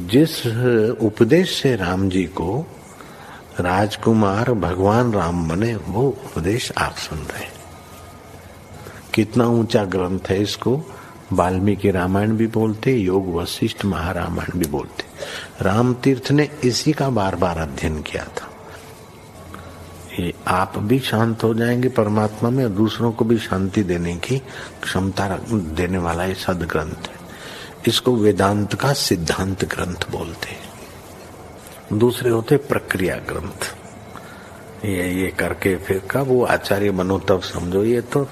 जिस उपदेश से राम जी को राजकुमार भगवान राम बने, वो उपदेश आप सुन रहे हैं। कितना ऊंचा ग्रंथ है, इसको वाल्मीकि रामायण भी बोलते, योग वशिष्ठ महारामायण भी बोलते। राम तीर्थ ने इसी का बार बार अध्ययन किया था। ये आप भी शांत हो जाएंगे परमात्मा में, और दूसरों को भी शांति देने की क्षमता देने वाला ये सदग्रंथ है। इसको वेदांत का सिद्धांत ग्रंथ बोलते हैं। दूसरे होते प्रक्रिया ग्रंथ। ये करके फिर कब वो आचार्य बनो तब समझो, ये तो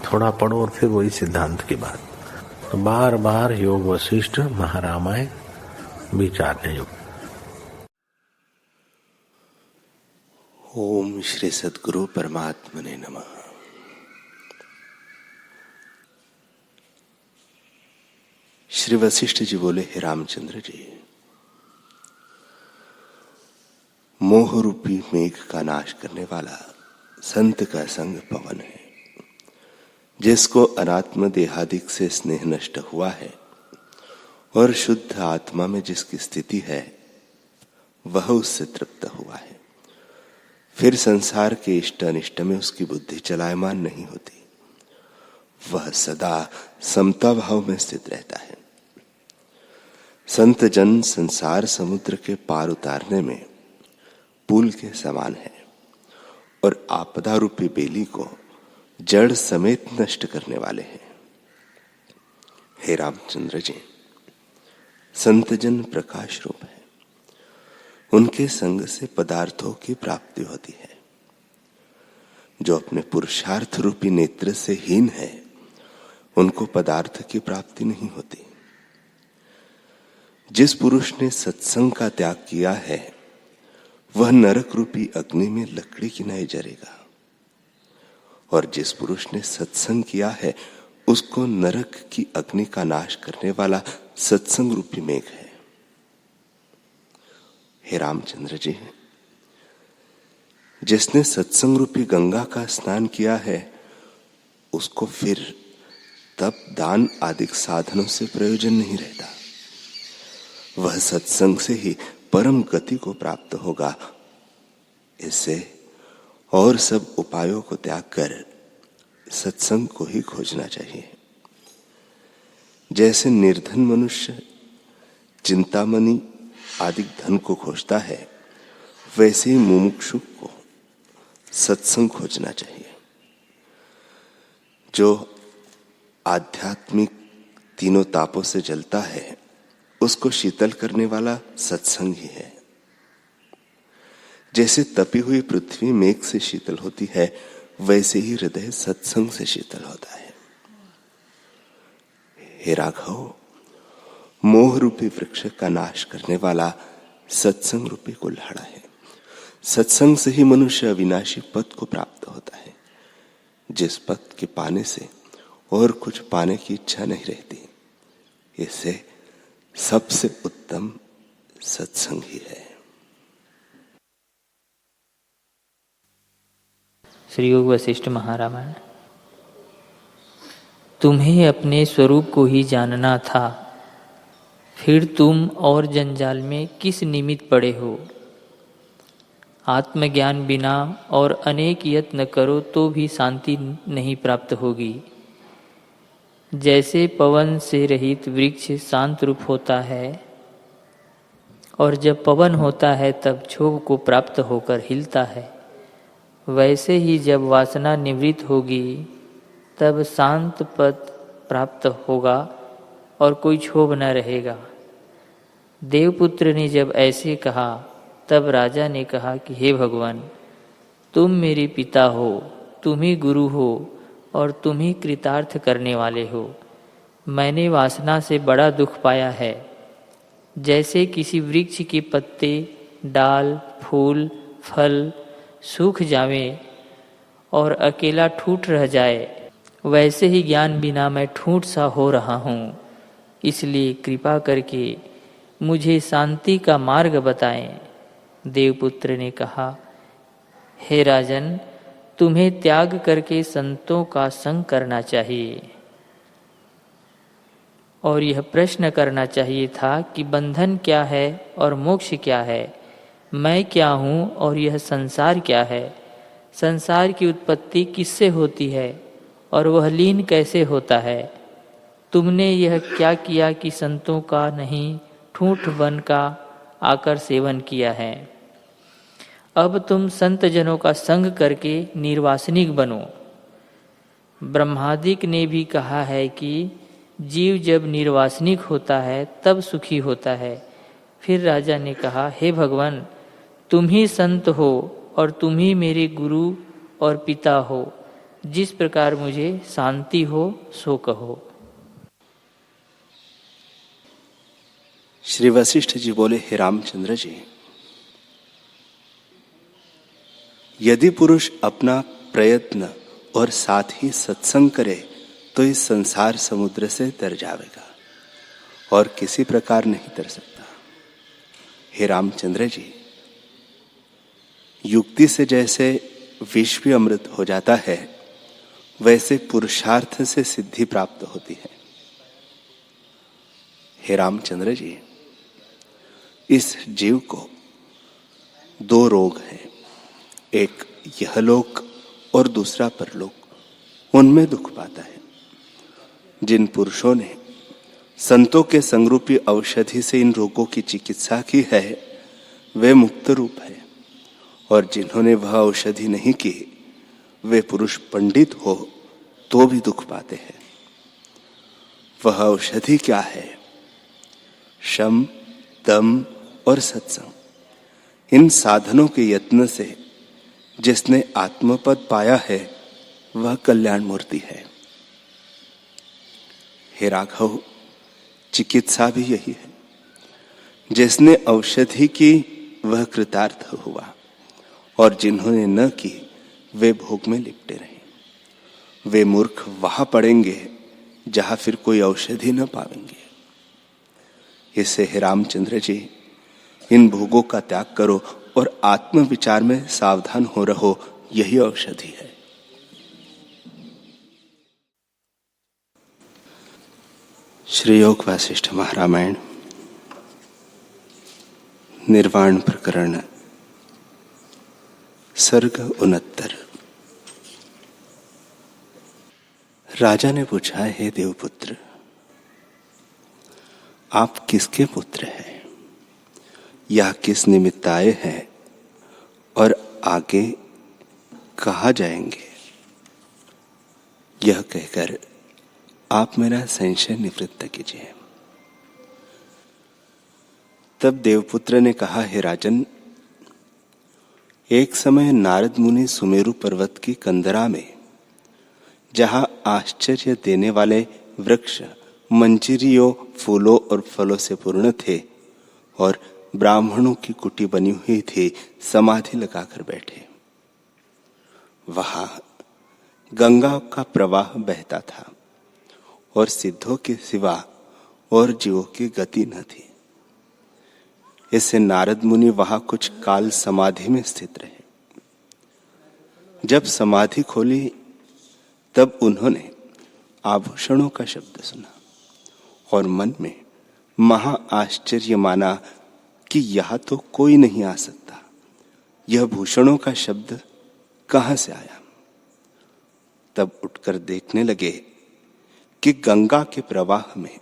थोड़ा पढ़ो और फिर वही सिद्धांत की बात। तो बार बार योग वशिष्ठ महारामायण विचारने योग। ओम श्री सद्गुरु परमात्मने नमः। श्री वशिष्ठ जी बोले, हे रामचंद्र जी, मोह रूपी मेघ का नाश करने वाला संत का संग पवन है। जिसको अनात्म देहादिक से स्नेह नष्ट हुआ है और शुद्ध आत्मा में जिसकी स्थिति है, वह उससे तृप्त हुआ है। फिर संसार के इष्ट अनिष्ट में उसकी बुद्धि चलायमान नहीं होती। वह सदा समता भाव में स्थित रहता है। संत जन संसार समुद्र के पार उतारने में पुल के समान है और आपदा रूपी बेली को जड़ समेत नष्ट करने वाले हैं। हे रामचंद्र जी, संत जन प्रकाश रूप है। उनके संग से पदार्थों की प्राप्ति होती है। जो अपने पुरुषार्थ रूपी नेत्र से हीन है, उनको पदार्थ की प्राप्ति नहीं होती। जिस पुरुष ने सत्संग का त्याग किया है, वह नरक रूपी अग्नि में लकड़ी की नहीं जलेगा, और जिस पुरुष ने सत्संग किया है, उसको नरक की अग्नि का नाश करने वाला सत्संग रूपी मेघ है। हे रामचंद्र जी, जिसने सत्संग रूपी गंगा का स्नान किया है, उसको फिर तप दान आदि साधनों से प्रयोजन नहीं रहता। वह सत्संग से ही परम गति को प्राप्त होगा। इससे और सब उपायों को त्याग कर सत्संग को ही खोजना चाहिए। जैसे निर्धन मनुष्य चिंतामणि आदि धन को खोजता है, वैसे ही मुमुक्षु को सत्संग खोजना चाहिए। जो आध्यात्मिक तीनों तापों से जलता है, उसको शीतल करने वाला सत्संग ही है। जैसे तपी हुई पृथ्वी मेघ से शीतल होती है, वैसे ही हृदय सत्संग से शीतल होता है। हे राघव, मोह रूपी वृक्ष का नाश करने वाला सत्संग रूपी कुल्हाड़ा है। सत्संग से ही मनुष्य अविनाशी पद को प्राप्त होता है, जिस पद के पाने से और कुछ पाने की इच्छा नहीं रहती। इससे सबसे उत्तम सत्संग ही है। श्री योग वशिष्ठ महारामायण। तुम्हें अपने स्वरूप को ही जानना था, फिर तुम और जंजाल में किस निमित्त पड़े हो। आत्मज्ञान बिना और अनेक यत्न करो तो भी शांति नहीं प्राप्त होगी। जैसे पवन से रहित वृक्ष शांत रूप होता है, और जब पवन होता है तब क्षोभ को प्राप्त होकर हिलता है, वैसे ही जब वासना निवृत्त होगी तब शांत पद प्राप्त होगा और कोई क्षोभ न रहेगा। देवपुत्र ने जब ऐसे कहा, तब राजा ने कहा कि हे भगवान, तुम मेरे पिता हो, तुम ही गुरु हो और तुम ही कृतार्थ करने वाले हो। मैंने वासना से बड़ा दुख पाया है। जैसे किसी वृक्ष के पत्ते, डाल, फूल, फल सूख जावे और अकेला ठूठ रह जाए, वैसे ही ज्ञान बिना मैं ठूठ सा हो रहा हूँ। इसलिए कृपा करके मुझे शांति का मार्ग बताएं। देवपुत्र ने कहा, हे राजन, तुम्हें त्याग करके संतों का संग करना चाहिए। और यह प्रश्न करना चाहिए था कि बंधन क्या है और मोक्ष क्या है, मैं क्या हूँ और यह संसार क्या है, संसार की उत्पत्ति किससे होती है और वह लीन कैसे होता है। तुमने यह क्या किया कि संतों का नहीं ठूठ बन का आकर सेवन किया है। अब तुम संत जनों का संग करके निर्वासनिक बनो। ब्रह्मादिक ने भी कहा है कि जीव जब निर्वासनिक होता है तब सुखी होता है। फिर राजा ने कहा, हे भगवान, तुम ही संत हो और तुम ही मेरे गुरु और पिता हो, जिस प्रकार मुझे शांति हो सो कहो। श्री वशिष्ठ जी बोले, हे रामचंद्र जी, यदि पुरुष अपना प्रयत्न और साथ ही सत्संग करे तो इस संसार समुद्र से तर जाएगा और किसी प्रकार नहीं तर सकता। हे रामचंद्र जी, युक्ति से जैसे विष भी अमृत हो जाता है, वैसे पुरुषार्थ से सिद्धि प्राप्त होती है। हे रामचंद्र जी, इस जीव को दो रोग हैं, एक यहलोक और दूसरा परलोक। उनमें दुख पाता है। जिन पुरुषों ने संतों के संगरूपी औषधि से इन रोगों की चिकित्सा की है, वे मुक्त रूप है, और जिन्होंने वह औषधि नहीं की, वे पुरुष पंडित हो तो भी दुख पाते हैं। वह औषधि क्या है? शम, दम और सत्संग। इन साधनों के यत्न से जिसने आत्मपद पाया है, वह कल्याण मूर्ति है। हे राघव, चिकित्सा भी यही है। जिसने औषधि की वह कृतार्थ हुआ, और जिन्होंने न की वे भोग में लिपटे रहे। वे मूर्ख वहां पड़ेंगे जहां फिर कोई औषधि न पाएंगे। इससे हे रामचंद्र जी, इन भोगों का त्याग करो और आत्म विचार में सावधान हो रहो, यही औषधि है। श्री योग वासिष्ठ महारामायण निर्वाण प्रकरण सर्ग 69। राजा ने पूछा, हे देवपुत्र, आप किसके पुत्र हैं, या किस निमित्त आए हैं, और आगे कहाँ जाएंगे? यह कहकर आप मेरा संशय निवृत्त कीजिए। तब देवपुत्र ने कहा, हे राजन, एक समय नारद मुनि सुमेरु पर्वत की कंदरा में, जहां आश्चर्य देने वाले वृक्ष मंजरियों, फूलों और फलों से पूर्ण थे और ब्राह्मणों की कुटी बनी हुई थी, समाधि लगाकर बैठे। वहां गंगा का प्रवाह बहता था और सिद्धों के सिवा और जीवों की गति न थी। इससे नारद मुनि वहां कुछ काल समाधि में स्थित रहे। जब समाधि खोली तब उन्होंने आभूषणों का शब्द सुना और मन में महा आश्चर्य माना कि यहां तो कोई नहीं आ सकता। यह भूषणों का शब्द कहां से आया? तब उठकर देखने लगे कि गंगा के प्रवाह में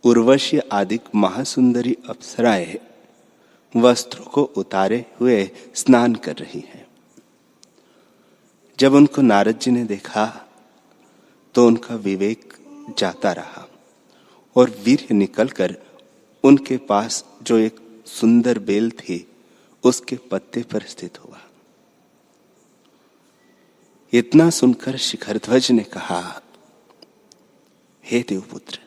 उर्वशी आदि महासुंदरी अप्सराएं वस्त्रों को उतारे हुए स्नान कर रही हैं। जब उनको नारद जी ने देखा तो उनका विवेक जाता रहा और वीर्य निकलकर उनके पास जो एक सुंदर बेल थी, उसके पत्ते पर स्थित हुआ। इतना सुनकर शिखरध्वज ने कहा, हे देवपुत्र,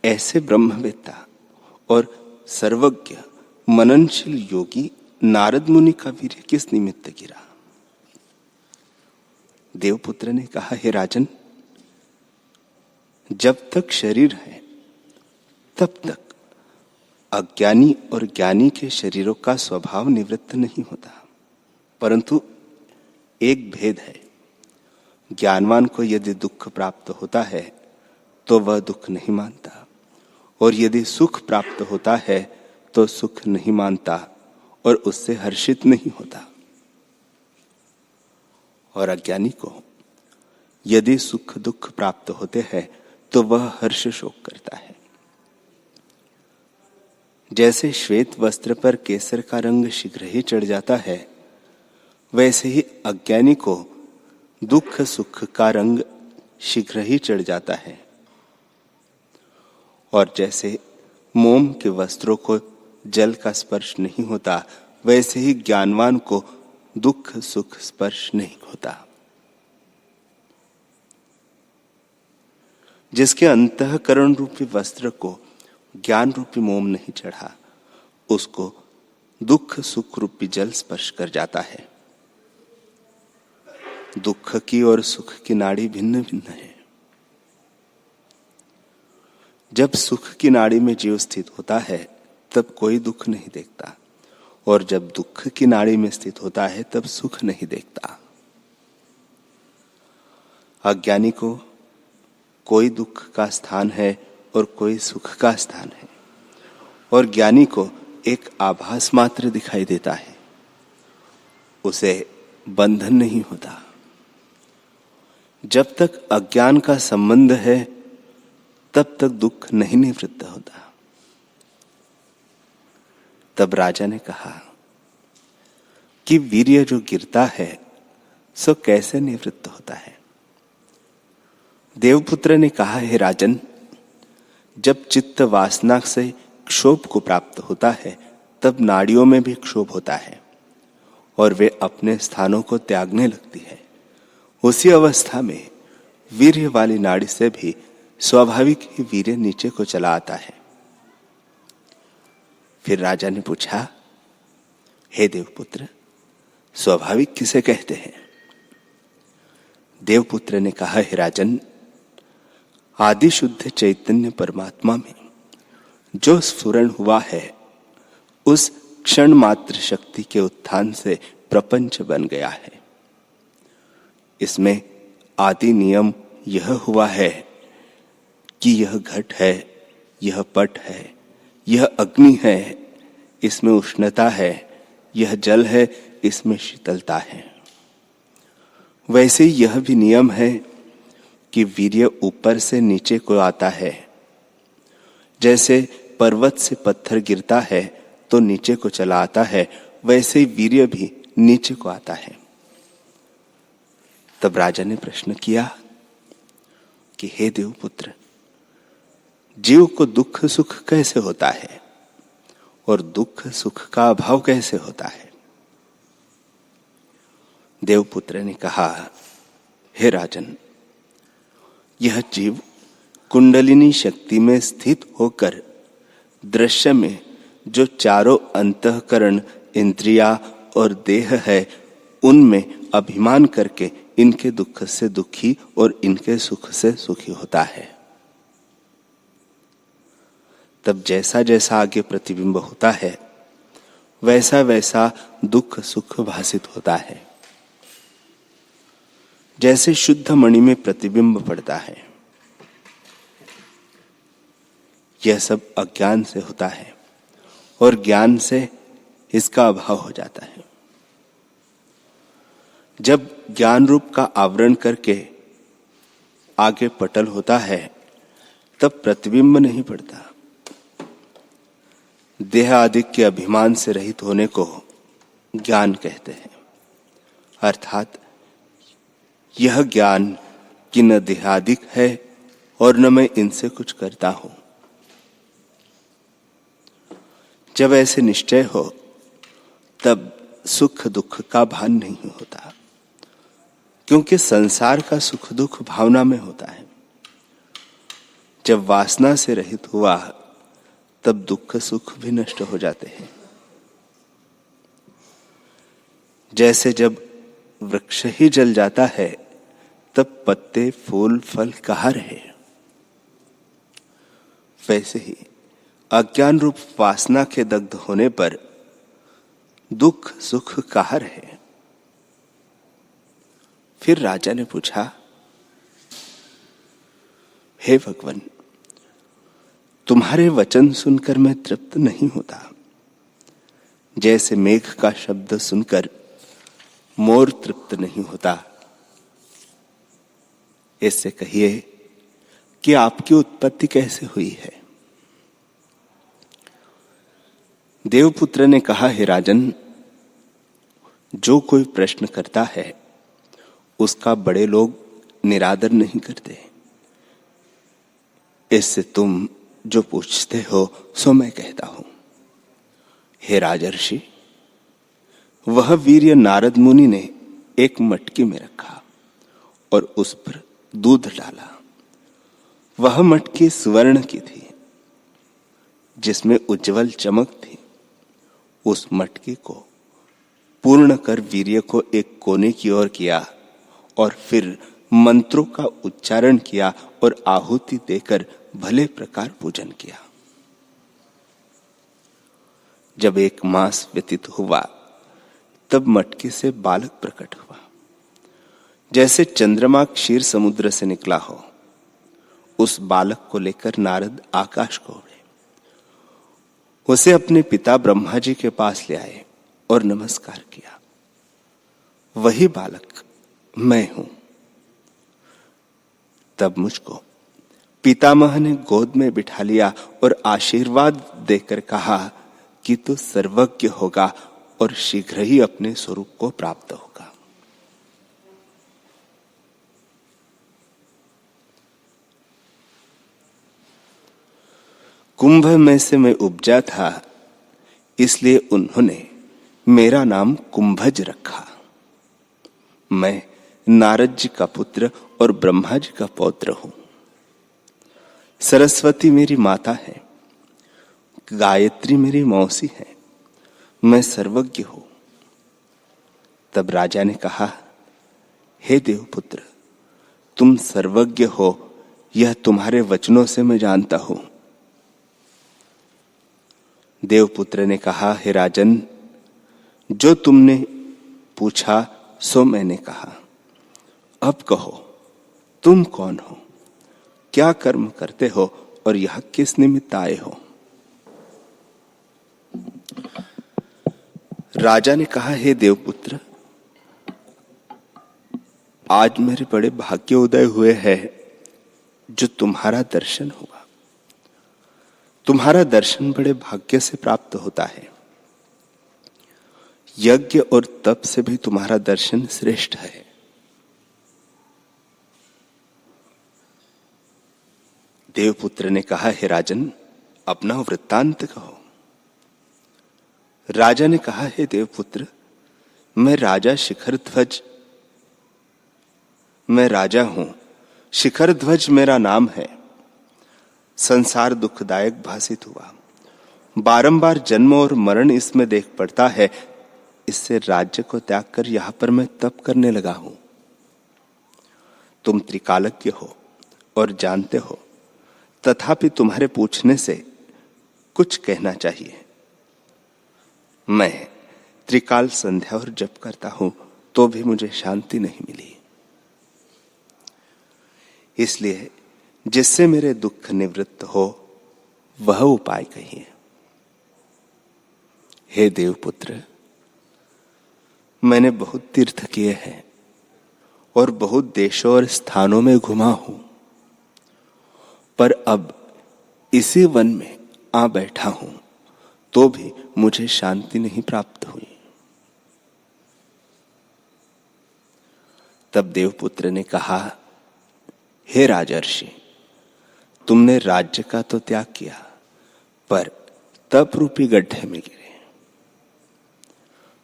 ऐसे ब्रह्मवेत्ता और सर्वज्ञ मननशील योगी नारद मुनि का वीर्य किस निमित्त गिरा? देवपुत्र ने कहा, हे राजन, जब तक शरीर है तब तक अज्ञानी और ज्ञानी के शरीरों का स्वभाव निवृत्त नहीं होता, परंतु एक भेद है। ज्ञानवान को यदि दुख प्राप्त होता है तो वह दुख नहीं मानता, और यदि सुख प्राप्त होता है तो सुख नहीं मानता और उससे हर्षित नहीं होता। और अज्ञानी को यदि सुख दुख प्राप्त होते हैं तो वह हर्ष शोक करता है। जैसे श्वेत वस्त्र पर केसर का रंग शीघ्र ही चढ़ जाता है, वैसे ही अज्ञानी को दुख सुख का रंग शीघ्र ही चढ़ जाता है। और जैसे मोम के वस्त्रों को जल का स्पर्श नहीं होता, वैसे ही ज्ञानवान को दुख सुख स्पर्श नहीं होता। जिसके अंतःकरण रूपी वस्त्र को ज्ञान रूपी मोम नहीं चढ़ा, उसको दुख सुख रूपी जल स्पर्श कर जाता है। दुख की और सुख की नाड़ी भिन्न भिन्न है। जब सुख की नाड़ी में जीव स्थित होता है तब कोई दुख नहीं देखता, और जब दुख की नाड़ी में स्थित होता है तब सुख नहीं देखता। अज्ञानी को कोई दुख का स्थान है और कोई सुख का स्थान है, और ज्ञानी को एक आभास मात्र दिखाई देता है, उसे बंधन नहीं होता। जब तक अज्ञान का संबंध है तब तक दुख नहीं निवृत्त होता। तब राजा ने कहा कि वीर्य जो गिरता है सो कैसे निवृत्त होता है। देवपुत्र ने कहा, हे राजन, जब चित्त वासना से क्षोभ को प्राप्त होता है तब नाड़ियों में भी क्षोभ होता है और वे अपने स्थानों को त्यागने लगती है। उसी अवस्था में वीर्य वाली नाड़ी से भी स्वाभाविक ही वीर्य नीचे को चला आता है। फिर राजा ने पूछा, हे देवपुत्र, स्वाभाविक किसे कहते हैं? देवपुत्र ने कहा, हे राजन, आदि शुद्ध चैतन्य परमात्मा में जो स्फुरण हुआ है उस क्षण मात्र शक्ति के उत्थान से प्रपंच बन गया है। इसमें आदि नियम यह हुआ है कि यह घट है, यह पट है, यह अग्नि है, इसमें उष्णता है, यह जल है, इसमें शीतलता है। वैसे यह भी नियम है कि वीर्य ऊपर से नीचे को आता है। जैसे पर्वत से पत्थर गिरता है तो नीचे को चला आता है, वैसे ही वीर्य भी नीचे को आता है। तब राजा ने प्रश्न किया कि हे देवपुत्र, जीव को दुख सुख कैसे होता है और दुख सुख का अभाव कैसे होता है? देवपुत्र ने कहा, हे राजन, यह जीव कुंडलिनी शक्ति में स्थित होकर दृश्य में जो चारों अंतःकरण, इंद्रिया और देह है, उनमें अभिमान करके इनके दुख से दुखी और इनके सुख से सुखी होता है। तब जैसा जैसा आगे प्रतिबिंब होता है वैसा वैसा दुख सुख भासित होता है। जैसे शुद्ध मणि में प्रतिबिंब पड़ता है, यह सब अज्ञान से होता है और ज्ञान से इसका अभाव हो जाता है। जब ज्ञान रूप का आवरण करके आगे पटल होता है तब प्रतिबिंब नहीं पड़ता। देह आदि के अभिमान से रहित होने को ज्ञान कहते हैं। अर्थात यह ज्ञान कि न देहादिक है और न मैं इनसे कुछ करता हूं। जब ऐसे निश्चय हो तब सुख दुख का भान नहीं होता, क्योंकि संसार का सुख दुख भावना में होता है। जब वासना से रहित हुआ तब दुख सुख भी नष्ट हो जाते हैं। जैसे जब वृक्ष ही जल जाता है तब पत्ते फूल फल कहाँ रहे, वैसे ही अज्ञान रूप वासना के दग्ध होने पर दुख सुख कहाँ रहे। फिर राजा ने पूछा, हे भगवान, तुम्हारे वचन सुनकर मैं तृप्त नहीं होता। जैसे मेघ का शब्द सुनकर मोर तृप्त नहीं होता, इससे कहिए कि आपकी उत्पत्ति कैसे हुई है। देवपुत्र ने कहा, हे राजन, जो कोई प्रश्न करता है उसका बड़े लोग निरादर नहीं करते। इससे तुम जो पूछते हो सो मैं कहता हूं। हे राजर्षि, वह वीर्य नारद मुनि ने एक मटकी में रखा और उस पर दूध डाला। वह मटकी स्वर्ण की थी, जिसमें उज्जवल चमक थी। उस मटकी को पूर्ण कर वीर्य को एक कोने की ओर किया और फिर मंत्रों का उच्चारण किया और आहुति देकर भले प्रकार पूजन किया। जब 1 मास व्यतीत हुआ तब मटकी से बालक प्रकट हुआ, जैसे चंद्रमा क्षीर समुद्र से निकला हो। उस बालक को लेकर नारद आकाश को उड़े, उसे अपने पिता ब्रह्मा जी के पास ले आए और नमस्कार किया। वही बालक मैं हूं। तब मुझको पितामह ने गोद में बिठा लिया और आशीर्वाद देकर कहा कि तू सर्वज्ञ होगा और शीघ्र ही अपने स्वरूप को प्राप्त होगा। कुंभ में से मैं उपजा था, इसलिए उन्होंने मेरा नाम कुंभज रखा। मैं नारद जी का पुत्र और ब्रह्मा जी का पौत्र हूं। सरस्वती मेरी माता है, गायत्री मेरी मौसी है। मैं सर्वज्ञ हूं। तब राजा ने कहा, हे देवपुत्र, तुम सर्वज्ञ हो, यह तुम्हारे वचनों से मैं जानता हूं। देवपुत्र ने कहा, हे राजन, जो तुमने पूछा सो मैंने कहा। अब कहो, तुम कौन हो, क्या कर्म करते हो और यह किस निमित्त आए हो? राजा ने कहा, हे देवपुत्र, आज मेरे बड़े भाग्य उदय हुए हैं जो तुम्हारा दर्शन हुआ। तुम्हारा दर्शन बड़े भाग्य से प्राप्त होता है। यज्ञ और तप से भी तुम्हारा दर्शन श्रेष्ठ है। देवपुत्र ने कहा, हे राजन, अपना वृत्तांत कहो। राजा ने कहा, हे देवपुत्र, मैं राजा हूं। शिखर ध्वज मेरा नाम है। संसार दुखदायक भासित हुआ। बारंबार जन्म और मरण इसमें देख पड़ता है। इससे राज्य को त्याग कर यहां पर मैं तप करने लगा हूं। तुम त्रिकालज्ञ हो और जानते हो, तथापि तुम्हारे पूछने से कुछ कहना चाहिए। मैं त्रिकाल संध्या और जप करता हूं तो भी मुझे शांति नहीं मिली। इसलिए जिससे मेरे दुख निवृत्त हो वह उपाय कहिए। हे देवपुत्र, मैंने बहुत तीर्थ किए हैं और बहुत देशों और स्थानों में घुमा हूं, पर अब इसी वन में आ बैठा हूं तो भी मुझे शांति नहीं प्राप्त हुई। तब देवपुत्र ने कहा, हे राजर्षि, तुमने राज्य का तो त्याग किया, पर तप रूपी गड्ढे में गिरे।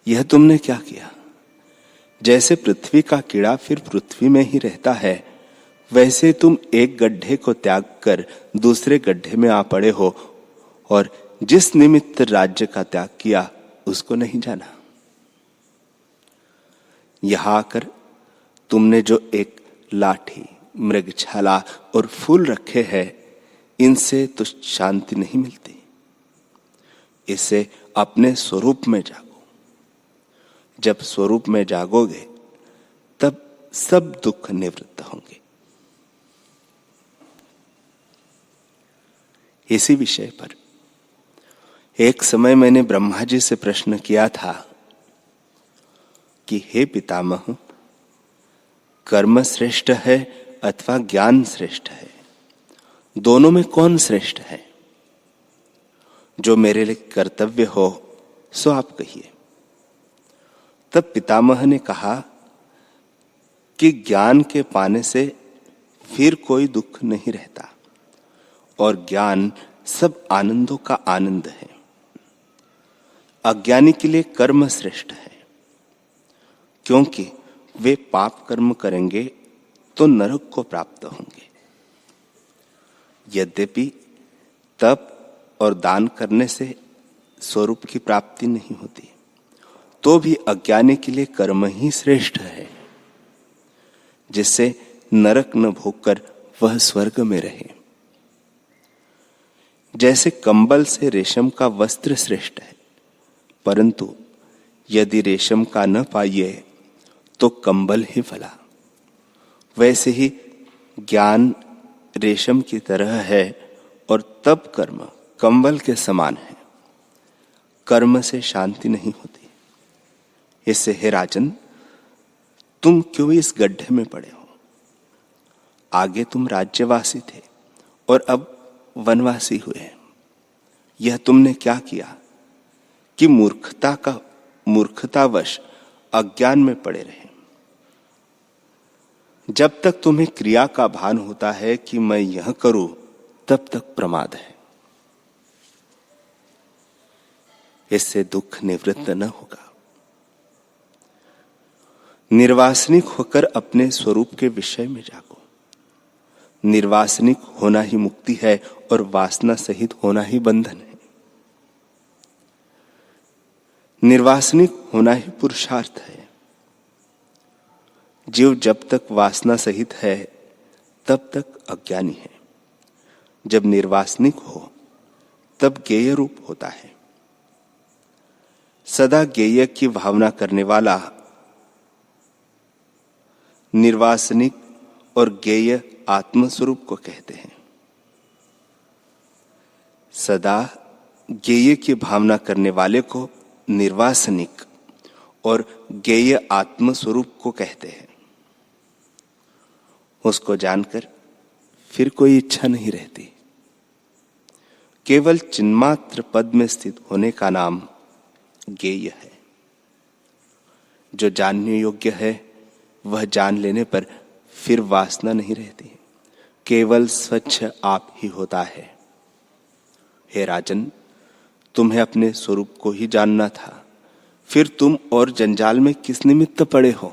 यह तुमने क्या किया? जैसे पृथ्वी का कीड़ा फिर पृथ्वी में ही रहता है, वैसे तुम एक गड्ढे को त्याग कर दूसरे गड्ढे में आ पड़े हो और जिस निमित्त राज्य का त्याग किया उसको नहीं जाना। यहां आकर तुमने जो एक लाठी, मृगछाला और फूल रखे हैं, इनसे तो शांति नहीं मिलती। इससे अपने स्वरूप में जागो। जब स्वरूप में जागोगे तब सब दुख निवृत्त होंगे। इसी विषय पर एक समय मैंने ब्रह्मा जी से प्रश्न किया था कि हे पितामह, कर्म श्रेष्ठ है अथवा ज्ञान श्रेष्ठ है? दोनों में कौन श्रेष्ठ है? जो मेरे लिए कर्तव्य हो सो आप कहिए। तब पितामह ने कहा कि ज्ञान के पाने से फिर कोई दुख नहीं रहता और ज्ञान सब आनंदों का आनंद है। अज्ञानी के लिए कर्म श्रेष्ठ है, क्योंकि वे पाप कर्म करेंगे तो नरक को प्राप्त होंगे। यद्यपि तप और दान करने से स्वरूप की प्राप्ति नहीं होती, तो भी अज्ञानी के लिए कर्म ही श्रेष्ठ है, जिससे नरक न भोगकर वह स्वर्ग में रहे। जैसे कंबल से रेशम का वस्त्र श्रेष्ठ है, परंतु यदि रेशम का न पाइए तो कंबल ही भला। वैसे ही ज्ञान रेशम की तरह है और तप कर्म कंबल के समान है। कर्म से शांति नहीं होती। इससे हे राजन, तुम क्यों इस गड्ढे में पड़े हो? आगे तुम राज्यवासी थे और अब वनवासी हुए। यह तुमने क्या किया कि मूर्खतावश अज्ञान में पड़े रहे। जब तक तुम्हें क्रिया का भान होता है कि मैं यह करूं, तब तक प्रमाद है। इससे दुख निवृत्त न होगा। निर्वासनिक होकर अपने स्वरूप के विषय में जागो। निर्वासनिक होना ही मुक्ति है और वासना सहित होना ही बंधन है। निर्वासनिक होना ही पुरुषार्थ है। जीव जब तक वासना सहित है तब तक अज्ञानी है। जब निर्वासनिक हो तब ज्ञेय रूप होता है। सदा ज्ञेय की भावना करने वाला निर्वासनिक और ज्ञेय आत्मस्वरूप को कहते हैं। सदा ज्ञेय की भावना करने वाले को निर्वासनिक और ज्ञेय आत्मस्वरूप को कहते हैं। उसको जानकर फिर कोई इच्छा नहीं रहती। केवल चिन्मात्र पद में स्थित होने का नाम ज्ञेय है। जो जानने योग्य है वह जान लेने पर फिर वासना नहीं रहती। केवल स्वच्छ आप ही होता है। हे राजन, तुम्हें अपने स्वरूप को ही जानना था, फिर तुम और जंजाल में किस निमित्त पड़े हो?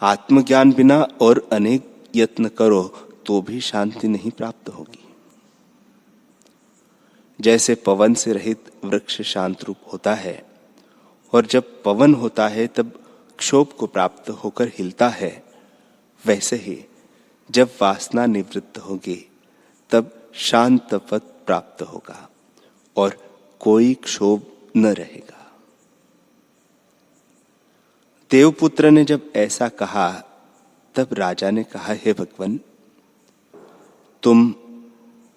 आत्मज्ञान बिना और अनेक यत्न करो तो भी शांति नहीं प्राप्त होगी। जैसे पवन से रहित वृक्ष शांत रूप होता है और जब पवन होता है तब क्षोभ को प्राप्त होकर हिलता है, वैसे ही जब वासना निवृत्त होगी तब शांत पद प्राप्त होगा और कोई क्षोभ न रहेगा। देवपुत्र ने जब ऐसा कहा तब राजा ने कहा, हे भगवान, तुम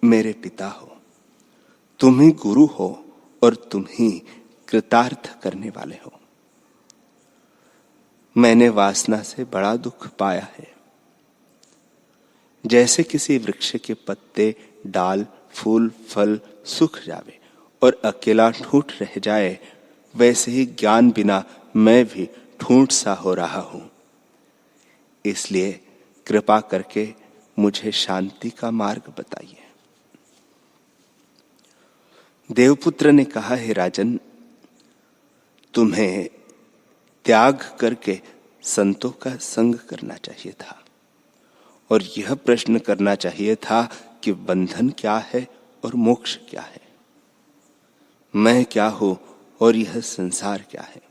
मेरे पिता हो, तुम ही गुरु हो और तुम ही कृतार्थ करने वाले हो। मैंने वासना से बड़ा दुख पाया है। जैसे किसी वृक्ष के पत्ते, डाल, फूल, फल सूख जावे और अकेला ठूंठ रह जाए, वैसे ही ज्ञान बिना मैं भी ठूंठ सा हो रहा हूं। इसलिए कृपा करके मुझे शांति का मार्ग बताइए। देवपुत्र ने कहा, हे राजन, तुम्हें त्याग करके संतों का संग करना चाहिए था और यह प्रश्न करना चाहिए था कि बंधन क्या है और मोक्ष क्या है, मैं क्या हूं और यह संसार क्या है,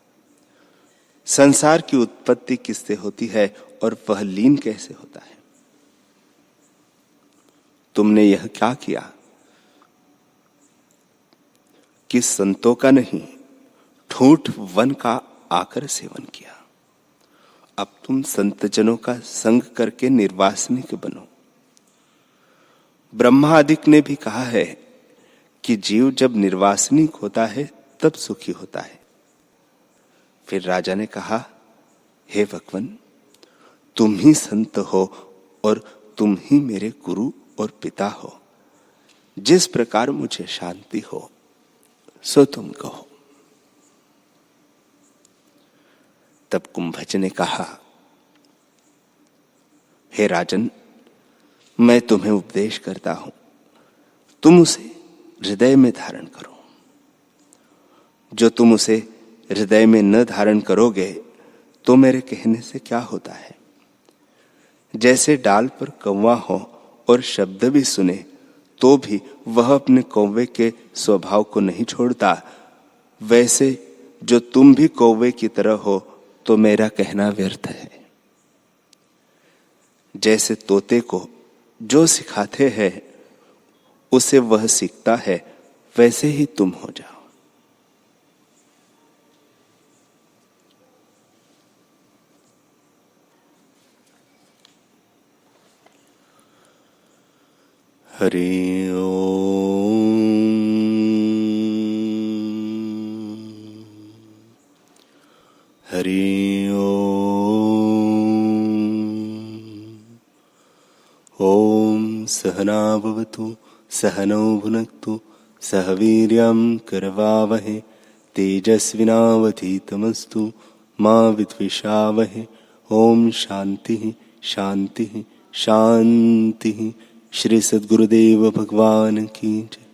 संसार की उत्पत्ति किससे होती है और वह लीन कैसे होता है। तुमने यह क्या किया कि संतों का नहीं, ठूंठ वन का आकर सेवन किया। अब तुम संतजनों का संग करके निर्वासनिक बनो। ब्रह्मादिक ने भी कहा है कि जीव जब निर्वासनिक होता है तब सुखी होता है। फिर राजा ने कहा, हे भगवन, तुम ही संत हो और तुम ही मेरे गुरु और पिता हो। जिस प्रकार मुझे शांति हो सो तुम कहो। तब कुंभज ने कहा, हे राजन, मैं तुम्हें उपदेश करता हूं, तुम उसे हृदय में धारण करो। जो तुम उसे हृदय में न धारण करोगे तो मेरे कहने से क्या होता है। जैसे डाल पर कौवा हो और शब्द भी सुने तो भी वह अपने कौवे के स्वभाव को नहीं छोड़ता, वैसे जो तुम भी कौवे की तरह हो तो मेरा कहना व्यर्थ है। जैसे तोते को जो सिखाते हैं उसे वह सीखता है, वैसे ही तुम हो जाओ। हरि ओम। हरि ओम। ओम सहना भवतु सहनौ भुनक्तु सह वीर्यं करवावहै तेजस्विनावधीतमस्तु मा विद्विषावहै। ओम शांति शांति शांति। श्री सद्गुरुदेव भगवान की जय।